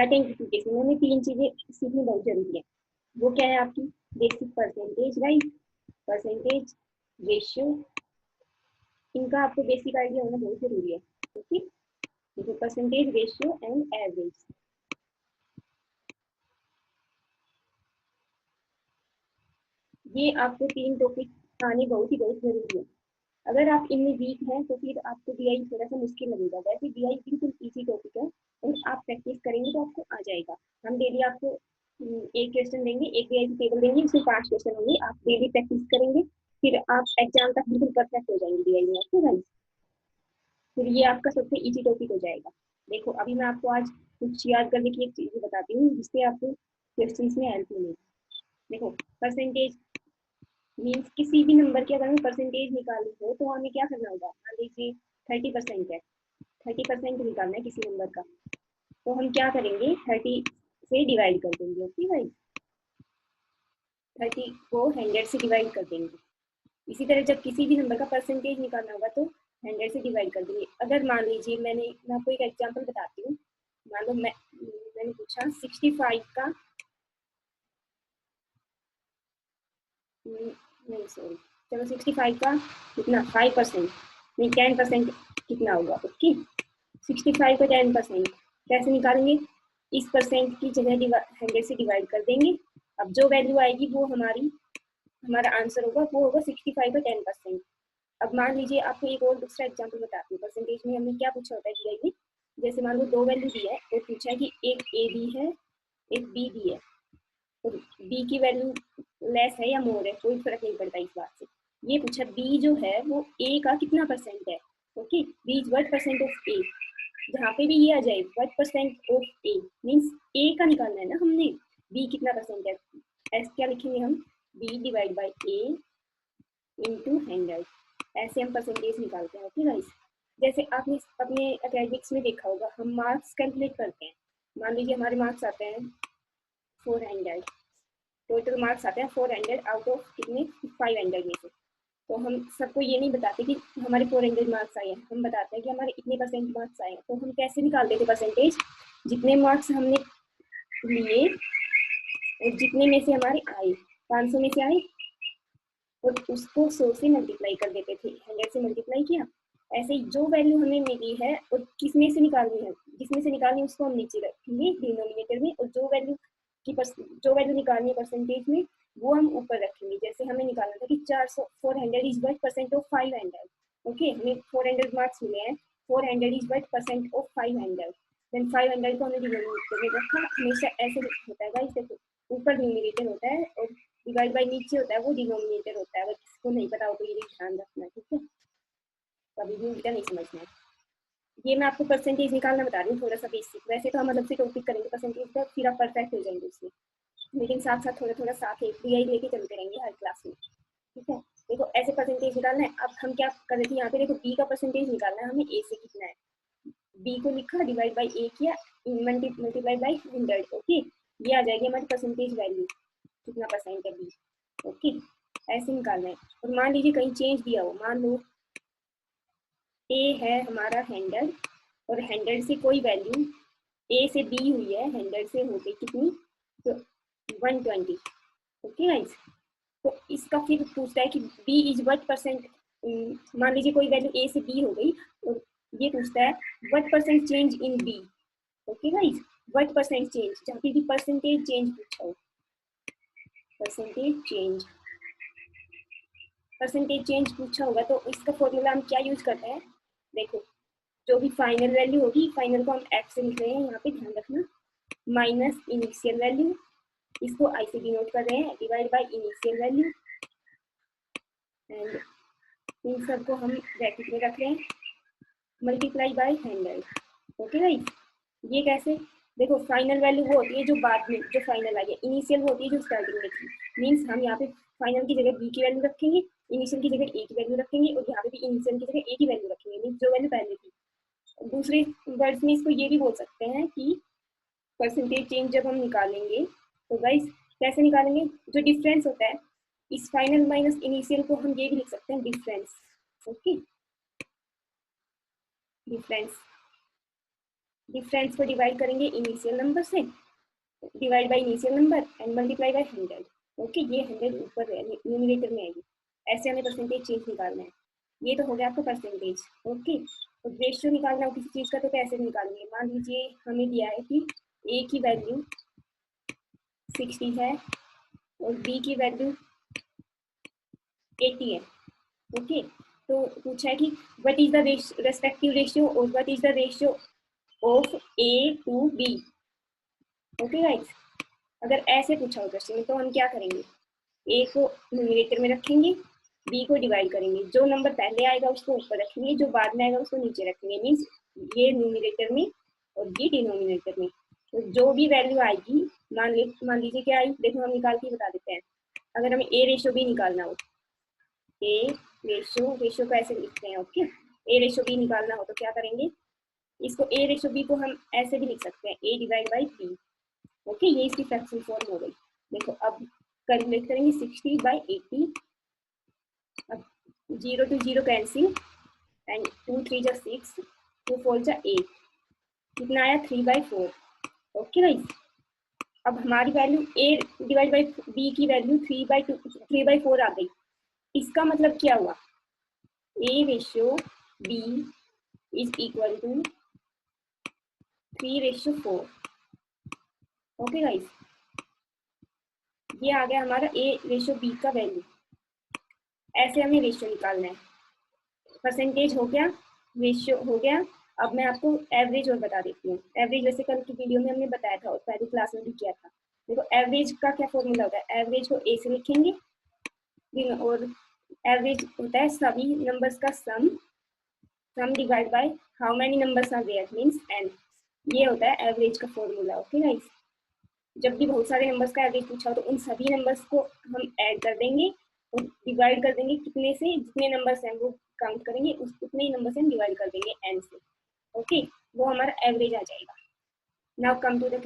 Data interpretation में हमें 3 चीजें सीखनी बहुत जरूरी है। वो क्या है आपकी? Basic percentage, right, percentage, ratio, इनका आपको बेसिक आइडिया होना बहुत जरूरी है। ओके, देखो परसेंटेज, रेशियो एंड एवरेज, ये आपको 3 टॉपिक आने बहुत जरूरी है। अगर आप इनमें वीक हैं तो फिर आपको बीआई थोड़ा सा मुश्किल लगेगा। वैसे बीआई बिल्कुल इजी टॉपिक है और आप प्रैक्टिस करेंगे तो आपको आ जाएगा। हम डेली आपको एक क्वेश्चन देंगे, एक बीआई की टेबल देंगे, उसमें 5 क्वेश्चन होंगे, आप डेली प्रैक्टिस करेंगे, फिर आप एग्जाम तक बिल्कुल परफेक्ट हो जाएंगे बीआई में। ओके गाइस, फिर ये आपका सबसे इजी टॉपिक हो जाएगा। देखो अभी मैं आपको आज कुछ याद करने की एक चीज बताती हूँ जिससे आपको क्वेश्चन में हेल्प मिलेगी। देखो परसेंटेज मीन्स किसी भी नंबर की अगर हमें परसेंटेज निकालनी हो तो हमें क्या करना होगा? मान लीजिए 30% है, 30% निकालना है किसी नंबर का, तो हम क्या करेंगे? 30 से डिवाइड कर देंगे। ओके भाई, 30 को 100 से डिवाइड कर देंगे। इसी तरह जब किसी भी नंबर का परसेंटेज निकालना होगा तो 100 से डिवाइड कर देंगे। अगर मान लीजिए मैं आपको एक एग्जाम्पल बताती हूँ। मान लो मैंने पूछा 65 का नहीं सॉरी, चलो 65 का कितना 5% नहीं 10% कितना होगा? ओके, 65 का 10% कैसे निकालेंगे? इस परसेंट की जगह 100 से डिवाइड कर देंगे। अब जो वैल्यू आएगी वो हमारा आंसर होगा, वो होगा 65 का 10%। अब मान लीजिए आपको एक और दूसरा एग्जाम्पल बताती हूँ। परसेंटेज में हमने क्या पूछा होता है बीआई में? जैसे मान लो 2 वैल्यू दी है और पूछा है कि एक ए दी है एक बी दी है, तो बी की वैल्यू लेस है या मोर है, कोई फर्क नहीं पड़ता इस बात से। ये पूछा बी जो है वो ए का कितना परसेंट है। Okay, B is what percent of A, जहाँ पे भी ये आ जाए what percent of A means A का निकालना है ना हमने, बी कितना परसेंट है। ऐसे क्या लिखेंगे हम? B divide by A into 100, ऐसे हम परसेंटेज निकालते हैं। ओके गाइस, जैसे आपने अपने एकेडमिक्स में देखा होगा हम मार्क्स कैलकुलेट करते हैं। मान लीजिए हमारे मार्क्स आते हैं 400, टोटल मार्क्स आते हैं 400 आउट ऑफ कितने 500 में से। तो हम सबको ये नहीं बताते कि हमारे 400 मार्क्स आए हैं, हम बताते हैं कि हमारे इतने परसेंट मार्क्स आए हैं। तो हम कैसे निकालते थे परसेंटेज? जितने मार्क्स हमने लिए और जितने में से हमारे आए, 500 में से आए और उसको 100 से मल्टीप्लाई कर देते थे, 100 से मल्टीप्लाई किया। ऐसे ही जो वैल्यू हमें मिली है और किस में से निकालनी है, जिसमें से निकालनी है उसको हम नीचे रखेंगे डिनोमिनेटर में, और जो वैल्यू निकालनी है परसेंटेज में वो हम ऊपर रखेंगे। जैसे हमें निकालना था कि 400 is what percent of 500। Okay, हमें 400 मार्क्स मिले हैं, 400 is what percent of 500, then 500 को हमने डिनोमिनेटर में रखा। हमेशा ऐसे होता है गाइस, देखो ऊपर न्यूमरेटर होता है और डिवाइड बाई नीचे होता है वो डिनोमिनेटर होता है। अगर किसको नहीं पता हो तो ये ध्यान रखना, ठीक है, कभी भी उल्टा नहीं समझना है। ये मैं आपको परसेंटेज निकालना बता रही हूँ, थोड़ा सा बेसिक। वैसे तो हम अलग से टॉपिक करेंगे परसेंटेज का, फिर आप परफेक्ट हो जाएंगे उसमें, लेकिन साथ साथ थोड़ा साथ एक बीआई लेके चलते रहेंगे हर क्लास में, ठीक है। देखो ऐसे परसेंटेज निकालना है। अब हम क्या कर रहे थे यहाँ पे, देखो बी का परसेंटेज निकालना है हमें ए से कितना है। बी को लिखा, डिवाइड बाई ए किया, मल्टीप्लाई बाई 100। ओके, ये आ जाएगी हमारी परसेंटेज वैल्यू, कितना परसेंट है बी। ओके, ऐसे निकालना है। और मान लीजिए कहीं चेंज दिया हो, मान लो ए है हमारा 100 और 100 से कोई वैल्यू ए से बी हुई है, 100 से हो गई कितनी, तो 120। ओके गाइस, तो इसका फिर पूछता है कि बी इज व्हाट परसेंट। मान लीजिए कोई वैल्यू ए से बी हो गई और ये पूछता है what percent change in B. Okay guys, what percent change, जहाँ पे भी परसेंटेज चेंज पूछा हो, परसेंटेज चेंज पूछा होगा तो इसका फॉर्मूला हम क्या यूज करते हैं? देखो जो भी फाइनल वैल्यू होगी, फाइनल को हम एफ से लिख रहे हैं, यहाँ पे ध्यान रखना, माइनस इनिशियल वैल्यू, इसको आई से डिनोट कर रहे हैं, divide by initial value, and in सबको हम ब्रैकेट में रख रहे हैं, मल्टीप्लाई बाय 100। ओके गाइस, ये कैसे? देखो फाइनल वैल्यू वो होती है जो बाद में जो फाइनल आई है, इनिशियल वो होती है जो स्टार्टिंग में थी। मीन्स हम यहाँ पे फाइनल की जगह बी की वैल्यू रखेंगे, इनिशियल की जगह ए की वैल्यू रखेंगे, और यहाँ पे भी इनिशियल की जगह ए की वैल्यू रखेंगे, मीन्स जो वैल्यू पहले थी। दूसरे वर्ड्स में इसको ये भी बोल सकते हैं कि परसेंटेज चेंज जब हम निकालेंगे तो गाइस कैसे निकालेंगे? जो डिफरेंस होता है इस फाइनल माइनस इनिशियल को हम ये भी लिख सकते हैं डिफरेंस। ओके, डिफरेंस डिफरेंस को डिवाइड करेंगे इनिशियल नंबर से, divide by initial number and multiply by 100। Okay, ये 100 ऊपर न्यूमरेटर में आएगी। ऐसे हमें परसेंटेज चेंज निकालना है। ये तो हो गया आपका परसेंटेज। ओके, तो रेशियो निकालना हो किसी चीज़ का तो कैसे निकालेंगे? मान लीजिए हमें दिया है कि ए की वैल्यू 60 है और बी की वैल्यू 80 है। ओके, तो पूछा है कि what is the respective ratio और what is the ratio of A to B. Okay guys, अगर ऐसे पूछा हो क्वेश्चन में तो हम क्या करेंगे? ए को न्यूमरेटर में रखेंगे, बी को डिवाइड करेंगे, जो नंबर पहले आएगा उसको ऊपर रखेंगे, जो बाद में आएगा उसको नीचे रखेंगे। मीन्स ये न्यूमरेटर में और ये डिनोमिनेटर में। तो जो भी वैल्यू आएगी, मान लीजिए क्या आई, देखो हम निकाल के बता देते हैं। अगर हमें ए रेशो बी निकालना हो, ए रेशो को ऐसे लिखते हैं। ओके, ए रेशो बी निकालना हो तो क्या करेंगे? इसको ए रेशो बी को हम ऐसे भी लिख सकते हैं, ए डिवाइड बाई बी। ओके, ये इसकी फ्रैक्शन फॉर्म हो गई। देखो अब कैलकुलेट करेंगे 60/80। अब 0 to 0 कैंसिल एंड 2 3 जा 6, 2 4 जा 8, कितना आया 3/4। ओके गाइस, अब हमारी value A divide by B की वैल्यू 3/4 आ गई। इसका मतलब क्या हुआ? A ratio B is equal to 3/4। Okay guys, ये आ गया हमारा ए रेशियो बी का वैल्यू। ऐसे हमें रेशियो निकालना है। परसेंटेज हो गया, रेशियो हो गया। अब मैं आपको एवरेज और बता देती हूँ। एवरेज वैसे कल की वीडियो में हमने बताया था और पहली क्लास में भी किया था। देखो एवरेज का क्या फॉर्मूला होता है? एवरेज को ए से लिखेंगे और एवरेज होता है सभी नंबर्स का sum divide by how many numbers are there, means n। ये होता है एवरेज का फॉर्मूला। ओके गाइस, जब भी बहुत सारे नंबर्स का एवरेज पूछा हो तो उन सभी नंबर्स को हम ऐड कर देंगे और डिवाइड कर देंगे कितने से, जितने नंबर्स हैं वो काउंट करेंगे, उतने ही नंबर से हम डिवाइड कर देंगे n से। ओके, वो हमारा एवरेज आ जाएगा। Now come to the